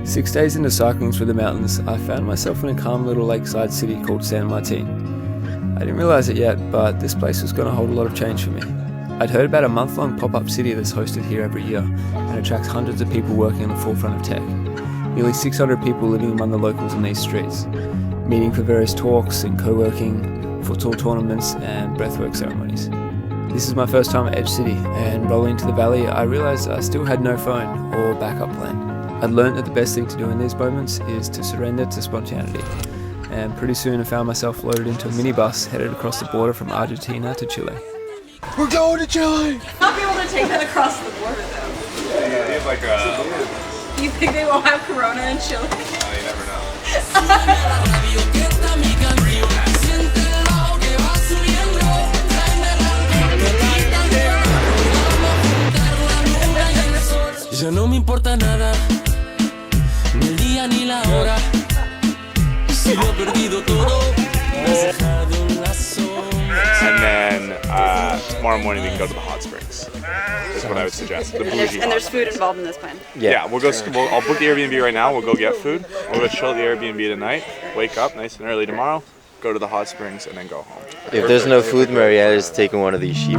6 days into cycling through the mountains, I found myself in a calm little lakeside city called San Martin. I didn't realise it yet, but this place was going to hold a lot of change for me. I'd heard about a month-long pop-up city that's hosted here every year and attracts hundreds of people working on the forefront of tech. Nearly 600 people living among the locals in these streets, meeting for various talks and co-working, futsal tournaments and breathwork ceremonies. This is my first time at Edge City, and rolling into the valley, I realised I still had no phone or backup plan. I'd learned that the best thing to do in these moments is to surrender to spontaneity, and pretty soon I found myself loaded into a minibus headed across the border from Argentina to Chile. We're going to Chile! I'll be able to take that across the border though. Yeah, they have like You think they won't have Corona in Chile? you never know. Ya no me importa nada, ni el día ni la hora. Si lo he perdido todo, me has dejado un lazo. And then tomorrow morning we can go to the hot springs. Is what I would suggest. The bougie And there's food involved in this plan. Yeah, we'll go. I'll book the Airbnb right now. We'll go get food. We'll go chill at the Airbnb tonight. Wake up nice and early tomorrow. Go to the hot springs and then go home. If there's no food, Marietta's taking one of these sheep.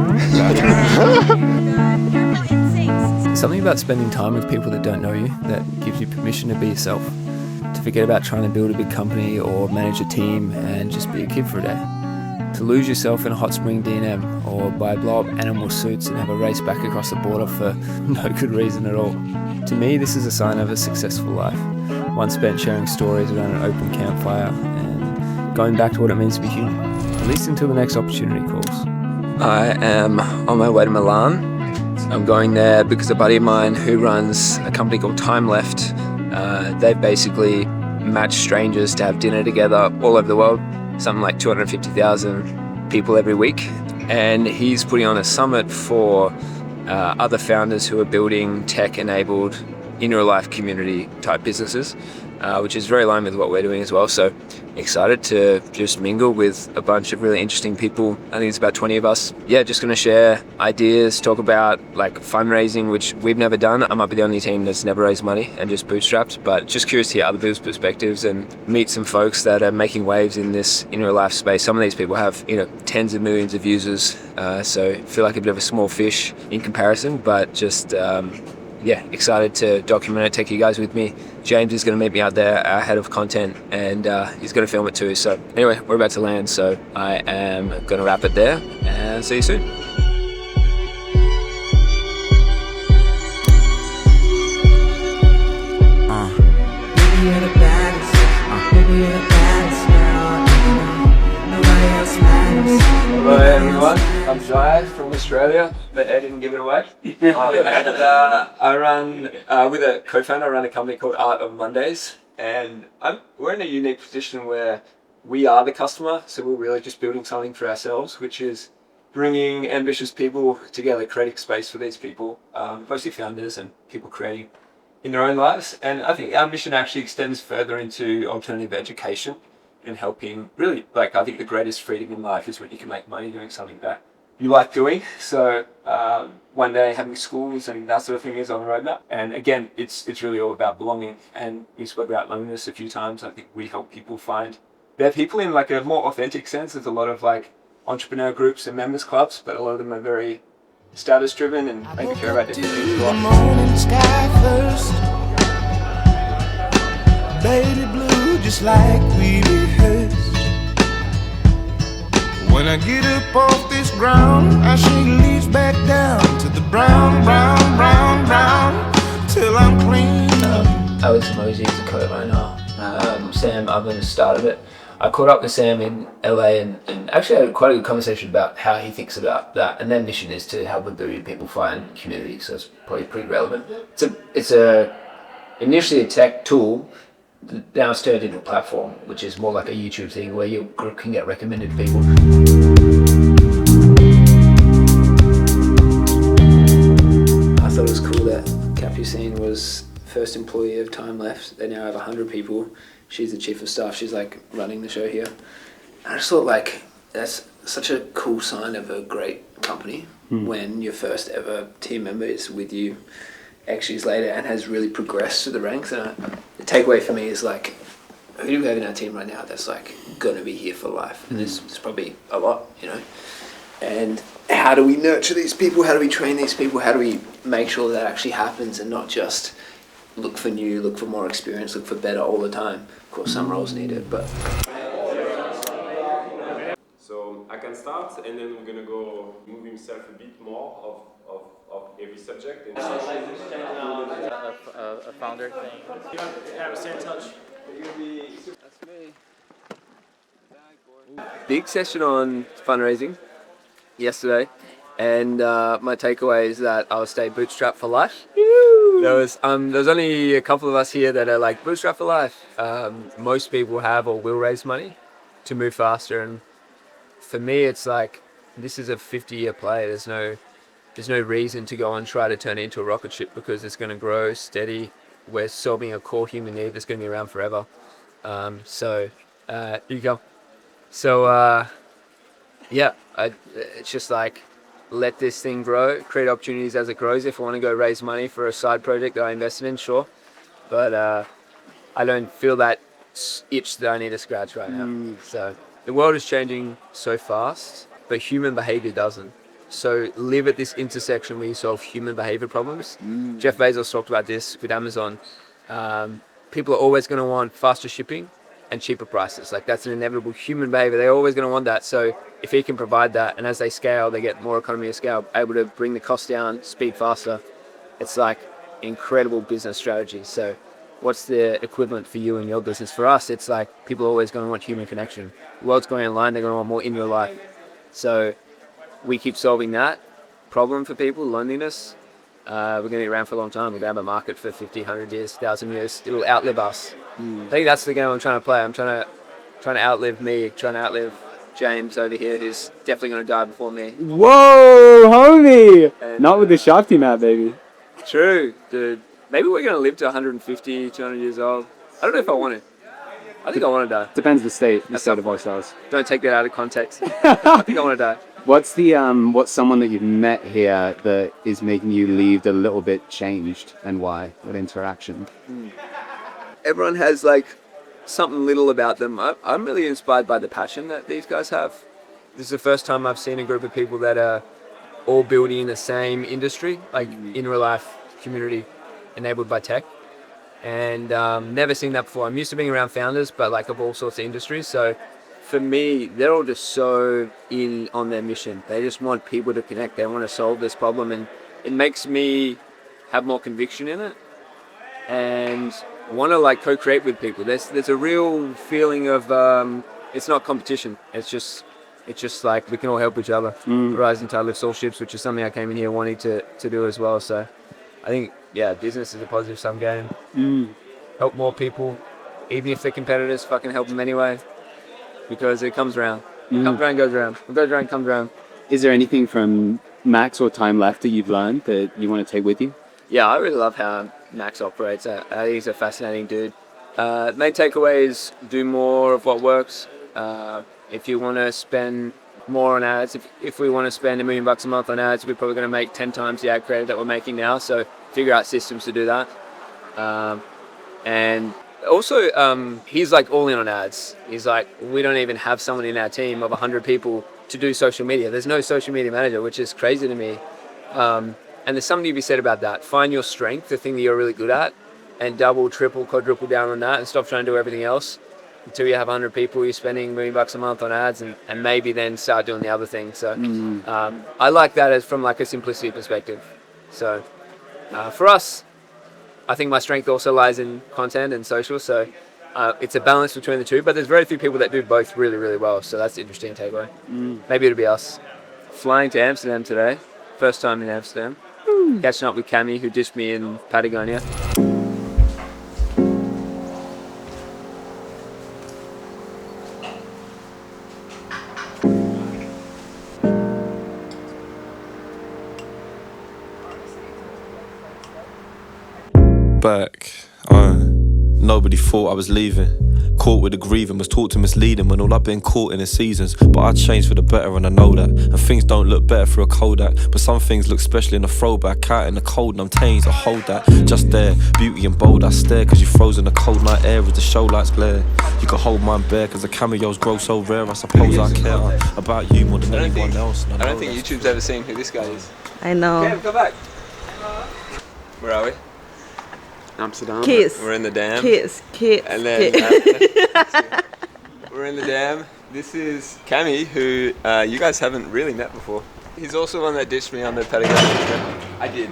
Something about spending time with people that don't know you that gives you permission to be yourself, to forget about trying to build a big company or manage a team and just be a kid for a day. To lose yourself in a hot spring D&M or buy blow-up animal suits and have a race back across the border for no good reason at all. To me, this is a sign of a successful life, one spent sharing stories around an open campfire and going back to what it means to be human, at least until the next opportunity calls. I am on my way to Milan. I'm going there because a buddy of mine who runs a company called Time Left, they've basically matched strangers to have dinner together all over the world, something like 250,000 people every week. And he's putting on a summit for other founders who are building tech-enabled, in-real-life community type businesses, which is very aligned with what we're doing as well. So excited to just mingle with a bunch of really interesting people. I think it's about 20 of us. Yeah, just going to share ideas, talk about like fundraising, which we've never done. I might be the only team that's never raised money and just bootstrapped, but just curious to hear other people's perspectives and meet some folks that are making waves in this in real life space. Some of these people have, tens of millions of users. So I feel like a bit of a small fish in comparison, but just, excited to document it, take you guys with me. James is going to meet me out there, our head of content, and he's going to film it too. So anyway, we're about to land, so I am going to wrap it there, and see you soon. Hello everyone, I'm Jai from Australia, but Ed didn't give it away. I run, with a co-founder, I run a company called Art of Mondays, and we're in a unique position where we are the customer, so we're really just building something for ourselves, which is bringing ambitious people together, creating space for these people, mostly founders and people creating in their own lives. And I think our mission actually extends further into alternative education and helping really, I think the greatest freedom in life is when you can make money doing something that you like doing. So one day having schools and that sort of thing is on the roadmap. And again, it's really all about belonging. And we spoke about loneliness a few times. I think we help people find their people in a more authentic sense. There's a lot of entrepreneur groups and members clubs, but a lot of them are very status driven and maybe care about different things as well. Baby blue, just like we rehearsed. When I get up off this ground, I shake leaves back down to the brown, brown, brown, brown, till I'm clean. Alex Mosey is the co-owner. Sam Oven started it. I caught up with Sam in LA and actually had quite a good conversation about how he thinks about that. And their mission is to help a billion people find community, so it's probably pretty relevant. It's initially a tech tool. Now it's turned into a platform, which is more like a YouTube thing where you can get recommended people. I thought it was cool that Capucine was first employee of Time Left. They now have 100 people. She's the chief of staff. She's running the show here. I just thought that's such a cool sign of a great company when your first ever team member is with you X years later and has really progressed to the ranks. And takeaway for me is like, who do we have in our team right now that's like gonna be here for life? And there's probably a lot, you know. And how do we nurture these people? How do we train these people? How do we make sure that actually happens and not just look for new, look for more experience, look for better all the time? Of course, some roles need it, but. So I can start, and then we're gonna go move himself a bit more of every subject. And a founder thing. Yeah, stay in touch. That's me. Big session on fundraising yesterday, and my takeaway is that I'll stay bootstrapped for life. There's only a couple of us here that are like bootstrap for life. Most people have or will raise money to move faster, and for me, it's like this is a 50-year play. There's no reason to go and try to turn it into a rocket ship because it's going to grow steady. We're solving a core human need that's going to be around forever. Here you go. So it's just like let this thing grow, create opportunities as it grows. If I want to go raise money for a side project that I invested in, sure. But I don't feel that itch that I need to scratch right now. So the world is changing so fast, but human behavior doesn't. So live at this intersection where you solve human behavior problems. Jeff Bezos talked about this with Amazon. People are always going to want faster shipping and cheaper prices. Like that's an inevitable human behavior. They're always going to want that. So if he can provide that, and as they scale, they get more economy of scale, able to bring the cost down, speed faster. It's like incredible business strategy. So what's the equivalent for you and your business? For us, it's like people are always going to want human connection. The world's going online. They're going to want more in real life. So we keep solving that problem for people, loneliness. We're going to be around for a long time. We're going to have a market for 50, 100 years, 1,000 years. It'll outlive us. I think that's the game I'm trying to play. I'm trying to outlive me, trying to outlive James over here, who's definitely going to die before me. Whoa, homie! And, not with the Shakti map, baby. True, dude. Maybe we're going to live to 150, 200 years old. I don't know if I want to. I think I want to die. Depends the state of lifestyles. Don't take that out of context. I think I want to die. What's someone that you've met here that is making you leave a little bit changed, and why? What interaction? Everyone has like something little about them. I'm really inspired by the passion that these guys have. This is the first time I've seen a group of people that are all building in the same industry, like in real life community enabled by tech. And never seen that before. I'm used to being around founders, but like of all sorts of industries. So for me, they're all just so in on their mission. They just want people to connect. They want to solve this problem, and it makes me have more conviction in it and want to like co-create with people. There's a real feeling of it's not competition. It's just like we can all help each other. Rise and tide lifts all ships, which is something I came in here wanting to do as well. So I think business is a positive sum game. Help more people, even if they're competitors. Fucking help them anyway. Because it comes around. Comes around, goes around. It goes around, comes around. Is there anything from Max or Time Left that you've learned that you want to take with you? Yeah, I really love how Max operates. I think he's a fascinating dude. Main takeaway is do more of what works. If you want to spend more on ads, if we want to spend $1 million a month on ads, we're probably going to make 10 times the ad credit that we're making now. So figure out systems to do that. And also, he's like all in on ads. He's like, we don't even have someone in our team of 100 people to do social media. There's no social media manager, which is crazy to me. And there's something to be said about that. Find your strength, the thing that you're really good at, and double, triple, quadruple down on that, and stop trying to do everything else until you have 100 people. You're spending $1 million a month on ads, and maybe then start doing the other thing. So I like that as from like a simplicity perspective. So for us, I think my strength also lies in content and social, so it's a balance between the two, but there's very few people that do both really, really well, so that's the interesting takeaway. Maybe it'll be us. Flying to Amsterdam today, first time in Amsterdam, catching up with Cammy, who ditched me in Patagonia. Back, nobody thought I was leaving. caught with the grieving, was taught to mislead him when all I've been caught in the seasons. But I changed for the better and I know that. And things don't look better through a Kodak, but some things look special in a throwback. Out in the cold and I'm tamed, I hold that. Just there, beauty and bold, I stare, cause you froze in the cold night air as the show lights glare. You can hold mine bare, cause the cameos grow so rare. I suppose I care about you more than anyone else. I don't think YouTube's ever seen who this guy is. I know. Cam, come back. Where are we? Amsterdam. Kiss. We're in the dam. Kiss. And then we're in the dam. This is Cammy, who you guys haven't really met before. He's also the one that ditched me on the Patagonia trip. I did.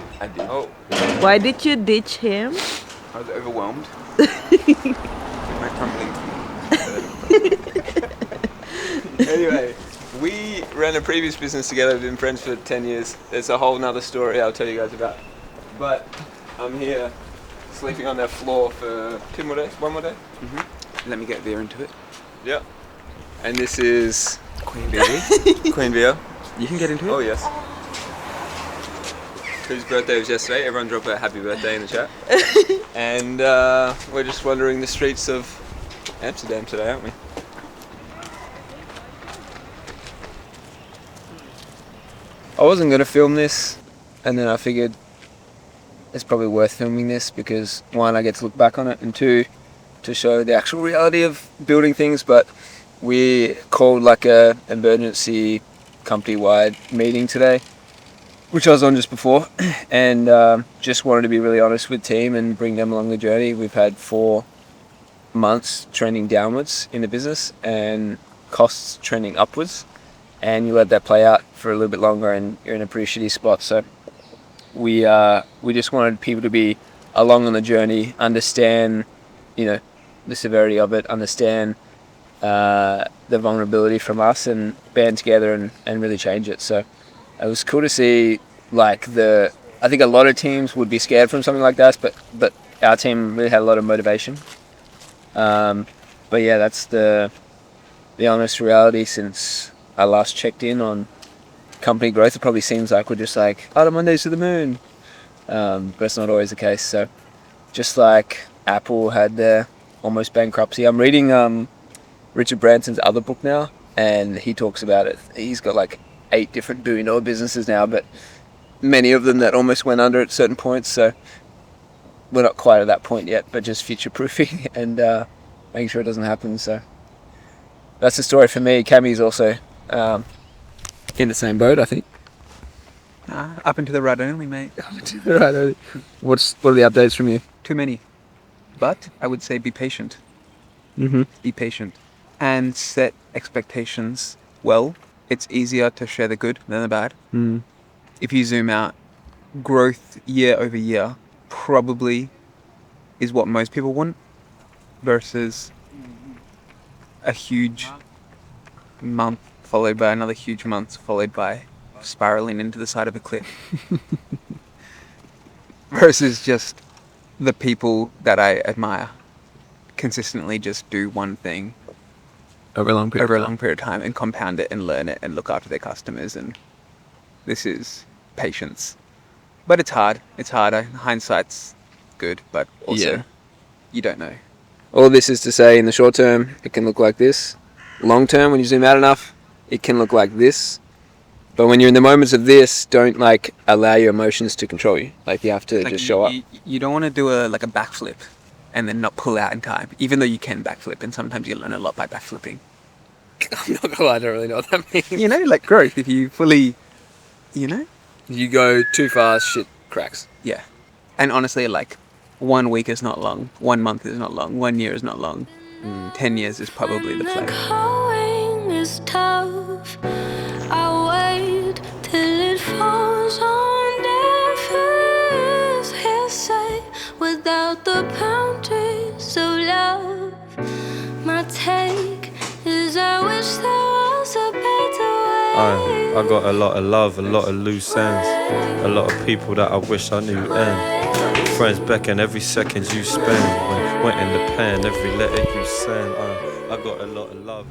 Oh. Why did you ditch him? I was overwhelmed. My tumbling. Anyway, we ran a previous business together. We've been friends for 10 years. There's a whole nother story I'll tell you guys about. But I'm here sleeping on that floor for 2 more days, 1 more day. Let me get there into it. Yep. And this is Queen Baby. Queen Bia. You can get into it. Oh yes. Whose birthday was yesterday? Everyone drop a happy birthday in the chat. And we're just wandering the streets of Amsterdam today, aren't we? I wasn't going to film this, and then I figured it's probably worth filming this because one, I get to look back on it, and two, to show the actual reality of building things. But we called like a emergency company-wide meeting today, which I was on just before, and just wanted to be really honest with the team and bring them along the journey. We've had 4 months trending downwards in the business and costs trending upwards, and you let that play out for a little bit longer and you're in a pretty shitty spot. So we just wanted people to be along on the journey, understand, the severity of it, understand the vulnerability from us, and band together and really change it. So it was cool to see, I think a lot of teams would be scared from something like that, but our team really had a lot of motivation. But yeah, that's the honest reality since I last checked in on company growth. It probably seems like we're just like, the Mondays to the moon. But it's not always the case. So just like Apple had their almost bankruptcy. I'm reading Richard Branson's other book now, and he talks about it. He's got like 8 different billion-dollar businesses now, but many of them that almost went under at certain points. So we're not quite at that point yet, but just future-proofing and making sure it doesn't happen. So that's the story for me. Cammy's also in the same boat, I think. Up and to the right only, mate. Right. What are the updates from you? Too many. But I would say be patient. Mm-hmm. Be patient. And set expectations well. It's easier to share the good than the bad. Mm. If you zoom out, growth year over year probably is what most people want versus a huge month followed by another huge month followed by spiraling into the side of a cliff. Versus just the people that I admire consistently just do one thing over a long period of time and compound it and learn it and look after their customers. And this is patience. But it's hard. It's harder. Hindsight's good, but also you don't know. All this is to say, in the short term, it can look like this. Long term, when you zoom out enough, it can look like this. But when you're in the moments of this, don't allow your emotions to control you. You have to just show up. You don't want to do a backflip and then not pull out in time, even though you can backflip, and sometimes you learn a lot by backflipping. I'm not gonna lie, I don't really know what that means. Growth, if you fully, You go too fast, shit cracks. Yeah. And honestly, 1 week is not long, 1 month is not long, 1 year is not long. 10 years is probably the plan. Going is tough. I wait till it falls on deaf ears. Hearsay without the boundaries of love. My take is I wish there was a better way. I got a lot of love, a lot of loose ends, a lot of people that I wish I knew end. Friends beckon every second you spend. Went in the pen, every letter you send. I got a lot of love.